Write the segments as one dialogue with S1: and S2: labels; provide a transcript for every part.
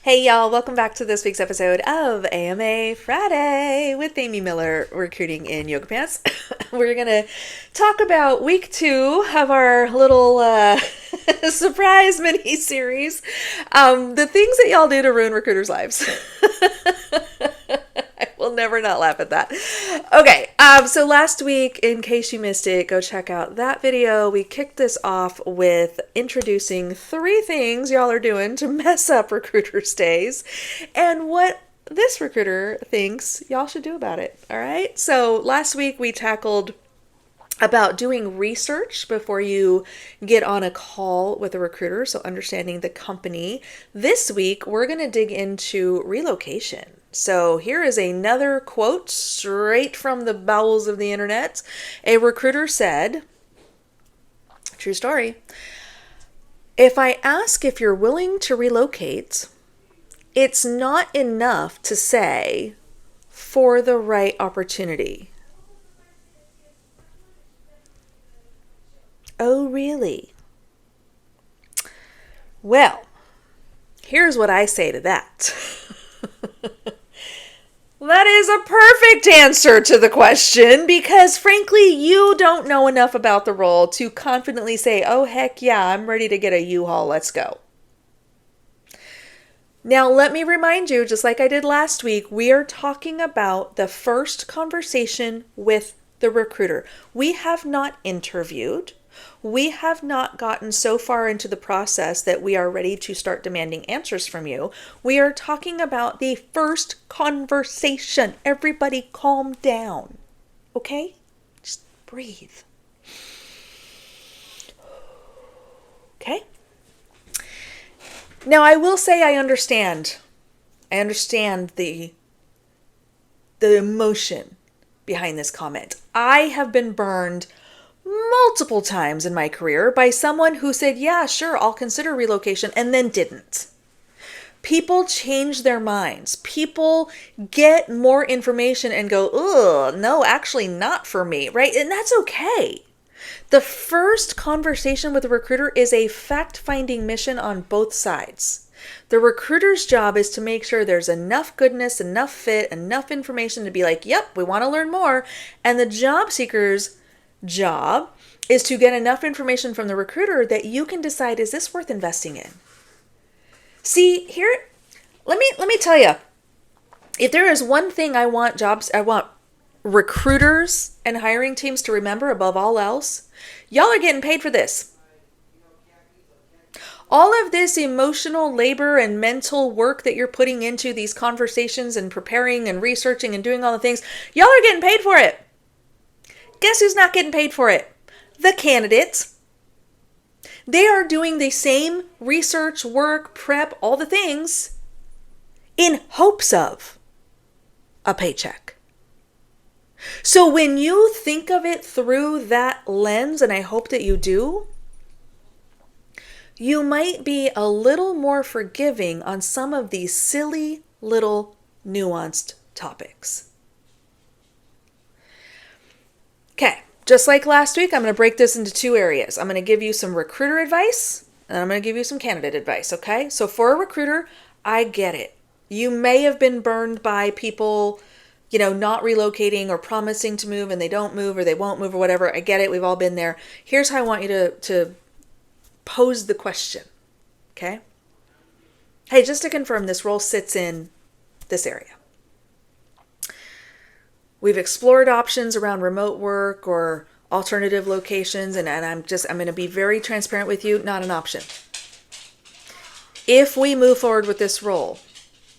S1: Hey y'all, welcome back to this week's episode of AMA Friday with Amy Miller, recruiting in yoga pants. We're going to talk about week 2 of our little surprise mini series. The things that y'all do to ruin recruiters' lives. I will never not laugh at that. Okay, so last week, in case you missed it, go check out that video. We kicked this off with introducing 3 things y'all are doing to mess up recruiters' days and what this recruiter thinks y'all should do about it. All right, so last week we tackled about doing research before you get on a call with a recruiter, so understanding the company. This week, we're going to dig into relocation. So here is another quote straight from the bowels of the internet. A recruiter said, true story, "If I ask if you're willing to relocate, it's not enough to say for the right opportunity." Oh, really? Well, here's what I say to that. That is a perfect answer to the question because, frankly, you don't know enough about the role to confidently say, oh, heck yeah, I'm ready to get a U-Haul, let's go. Now, let me remind you, just like I did last week, we are talking about the first conversation with the recruiter. We have not interviewed. We have not gotten so far into the process that we are ready to start demanding answers from you. We are talking about the first conversation. Everybody calm down, okay? Just breathe. Okay? Now, I will say I understand. I understand the emotion behind this comment. I have been burned multiple times in my career by someone who said, yeah, sure, I'll consider relocation, and then didn't. People change their minds. People get more information and go, ugh, no, actually not for me, right? And that's okay. The first conversation with a recruiter is a fact-finding mission on both sides. The recruiter's job is to make sure there's enough goodness, enough fit, enough information to be like, yep, we want to learn more. And the job seeker's job is to get enough information from the recruiter that you can decide, is this worth investing in? See, here, let me tell you, if there is one thing I want recruiters and hiring teams to remember above all else, y'all are getting paid for this. All of this emotional labor and mental work that you're putting into these conversations and preparing and researching and doing all the things, y'all are getting paid for it. Guess who's not getting paid for it? The candidates. They are doing the same research, work, prep, all the things in hopes of a paycheck. So when you think of it through that lens, and I hope that you do, you might be a little more forgiving on some of these silly little nuanced topics. Okay, just like last week, I'm going to break this into 2 areas. I'm going to give you some recruiter advice, and I'm going to give you some candidate advice, okay? So for a recruiter, I get it. You may have been burned by people, not relocating or promising to move and they don't move or they won't move or whatever. I get it. We've all been there. Here's how I want you to pose the question, okay? Hey, just to confirm, this role sits in this area. We've explored options around remote work or alternative locations, and I'm going to be very transparent with you, not an option. If we move forward with this role,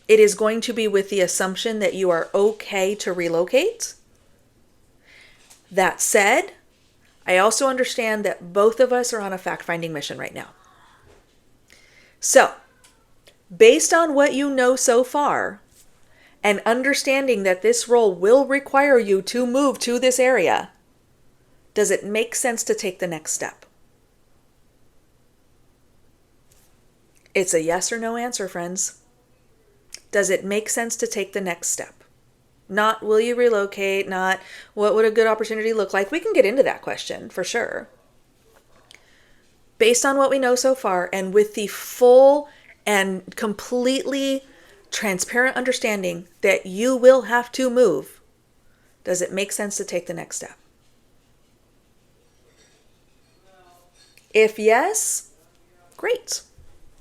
S1: it is going to be with the assumption that you are okay to relocate. That said, I also understand that both of us are on a fact-finding mission right now. So, based on what you know so far, and understanding that this role will require you to move to this area, does it make sense to take the next step? It's a yes or no answer, friends. Does it make sense to take the next step? Not will you relocate, not what would a good opportunity look like? We can get into that question for sure. Based on what we know so far and with the full and completely transparent understanding that you will have to move, does it make sense to take the next step? If yes, great.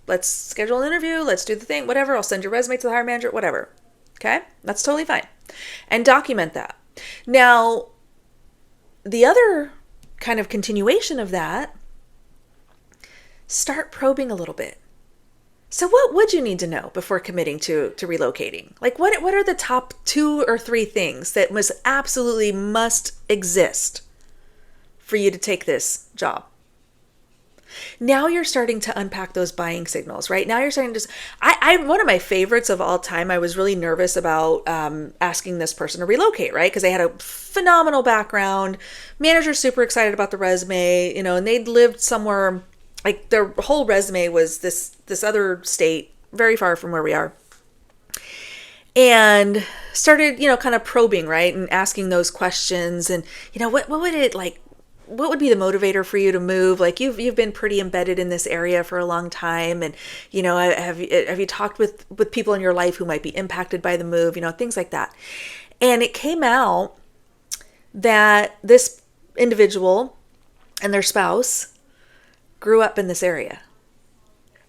S1: Let's schedule an interview. Let's do the thing, whatever. I'll send your resume to the hiring manager, whatever. Okay? That's totally fine. And document that. Now, the other kind of continuation of that, start probing a little bit. So what would you need to know before committing to relocating? Like what are the top 2 or 3 things that must exist for you to take this job? Now you're starting to unpack those buying signals, right? Now you're starting to one of my favorites of all time, I was really nervous about asking this person to relocate, right? Because they had a phenomenal background. Manager's super excited about the resume, and they'd lived somewhere, like their whole resume was this other state, very far from where we are. And started, kind of probing, right? And asking those questions and, what would it like, what would be the motivator for you to move? Like you've been pretty embedded in this area for a long time. And, have you talked with people in your life who might be impacted by the move, things like that. And it came out that this individual and their spouse grew up in this area.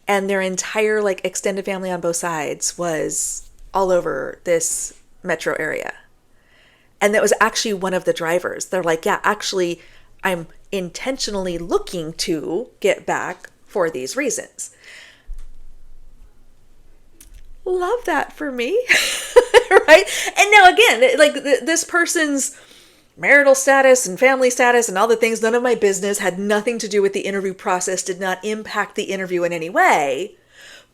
S1: And their entire extended family on both sides was all over this metro area. And that was actually one of the drivers. They're like, yeah, actually, I'm intentionally looking to get back for these reasons. Love that for me, right? And now again, this person's marital status and family status and all the things, none of my business, had nothing to do with the interview process, did not impact the interview in any way,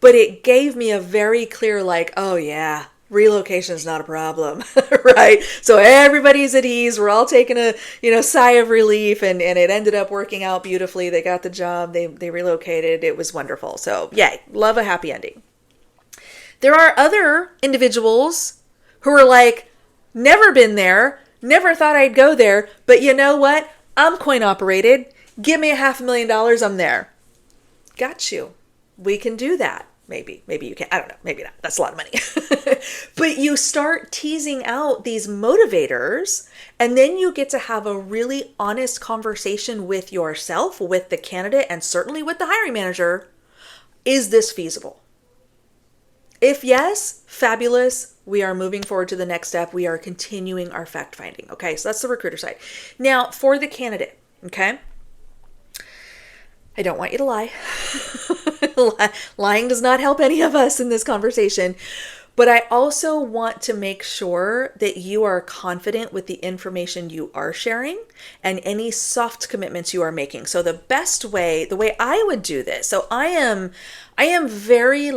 S1: but it gave me a very clear oh yeah, relocation is not a problem, right? So everybody's at ease. We're all taking a, sigh of relief, and it ended up working out beautifully. They got the job. They relocated. It was wonderful. So yay, love a happy ending. There are other individuals who are never been there, never thought I'd go there, but you know what? I'm coin operated. Give me $500,000. I'm there. Got you. We can do that. Maybe you can. I don't know. Maybe not. That's a lot of money. But you start teasing out these motivators, and then you get to have a really honest conversation with yourself, with the candidate, and certainly with the hiring manager. Is this feasible? If yes, fabulous. We are moving forward to the next step. We are continuing our fact finding. Okay, so that's the recruiter side. Now for the candidate, okay? I don't want you to lie. Lying does not help any of us in this conversation. But I also want to make sure that you are confident with the information you are sharing and any soft commitments you are making. So the best way, the way I would do this, so I am very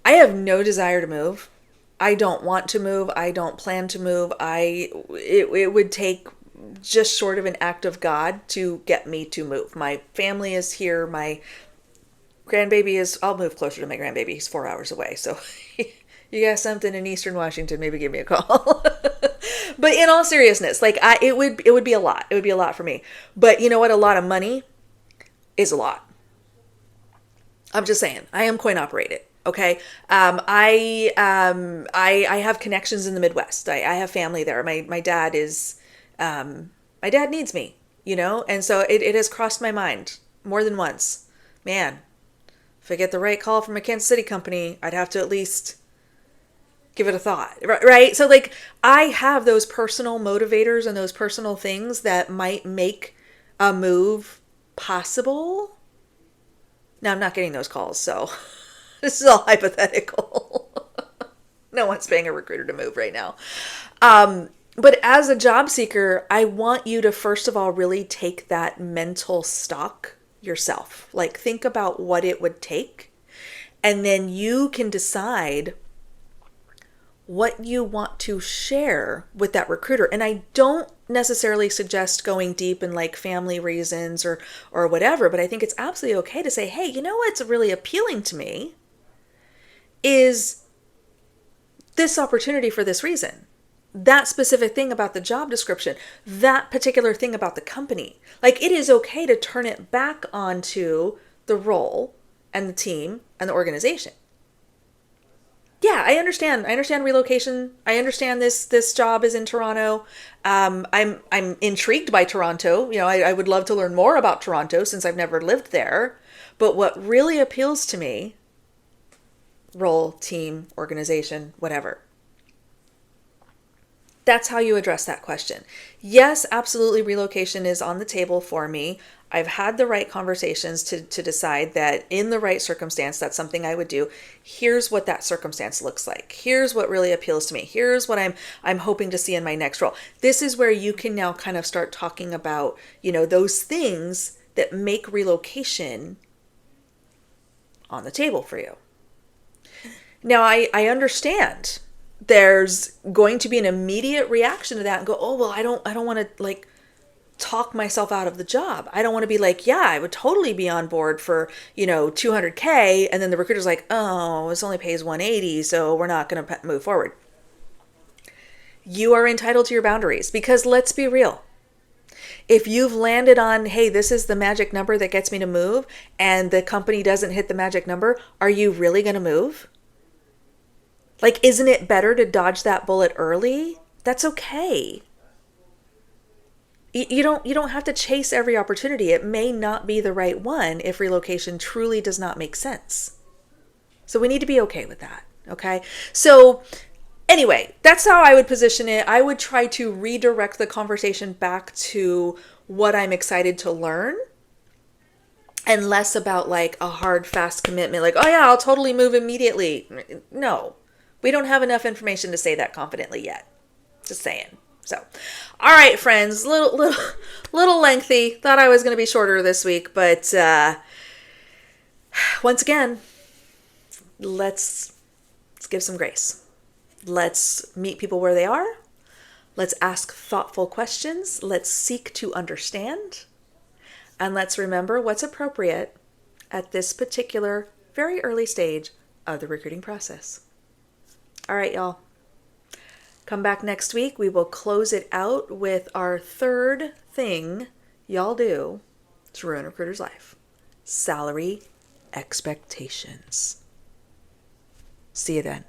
S1: I have no desire to move. I don't want to move. I don't plan to move. It would take just short of an act of God to get me to move. My family is here. My grandbaby I'll move closer to my grandbaby. He's 4 hours away. So you got something in Eastern Washington, maybe give me a call. But in all seriousness, it would be a lot. It would be a lot for me. But you know what? A lot of money is a lot. I'm just saying, I am coin operated. Okay. I have connections in the Midwest. I have family there. My dad is, my dad needs me, and so it has crossed my mind more than once. Man, if I get the right call from a Kansas City company, I'd have to at least give it a thought, right? So I have those personal motivators and those personal things that might make a move possible. Now I'm not getting those calls, so this is all hypothetical. No one's paying a recruiter to move right now. But as a job seeker, I want you to first of all really take that mental stock yourself. Think about what it would take, and then you can decide what you want to share with that recruiter. And I don't necessarily suggest going deep in family reasons or whatever, but I think it's absolutely okay to say, hey, you know what's really appealing to me is this opportunity for this reason. That specific thing about the job description, that particular thing about the company. It is okay to turn it back onto the role and the team and the organization. Yeah, I understand. I understand relocation. I understand this job is in Toronto. I'm intrigued by Toronto. I would love to learn more about Toronto since I've never lived there. But what really appeals to me, role, team, organization, whatever. That's how you address that question. Yes, absolutely, relocation is on the table for me. I've had the right conversations to decide that in the right circumstance, that's something I would do. Here's what that circumstance looks like. Here's what really appeals to me. Here's what I'm hoping to see in my next role. This is where you can now kind of start talking about, those things that make relocation on the table for you. Now, I understand there's going to be an immediate reaction to that and go, oh, well, I don't want to talk myself out of the job. I don't want to be like, yeah, I would totally be on board for, $200K. And then the recruiter's like, oh, this only pays 180. So we're not going to move forward. You are entitled to your boundaries because let's be real. If you've landed on, hey, this is the magic number that gets me to move and the company doesn't hit the magic number, are you really going to move? Isn't it better to dodge that bullet early? That's okay. You don't have to chase every opportunity. It may not be the right one if relocation truly does not make sense. So we need to be okay with that. Okay. So anyway, that's how I would position it. I would try to redirect the conversation back to what I'm excited to learn and less about a hard, fast commitment. Oh yeah, I'll totally move immediately. No. We don't have enough information to say that confidently yet. Just saying. So, all right, friends, little lengthy. Thought I was going to be shorter this week, but once again, let's give some grace. Let's meet people where they are. Let's ask thoughtful questions. Let's seek to understand. And let's remember what's appropriate at this particular very early stage of the recruiting process. All right, y'all. Come back next week. We will close it out with our third thing y'all do to ruin a recruiter's life. Salary expectations. See you then.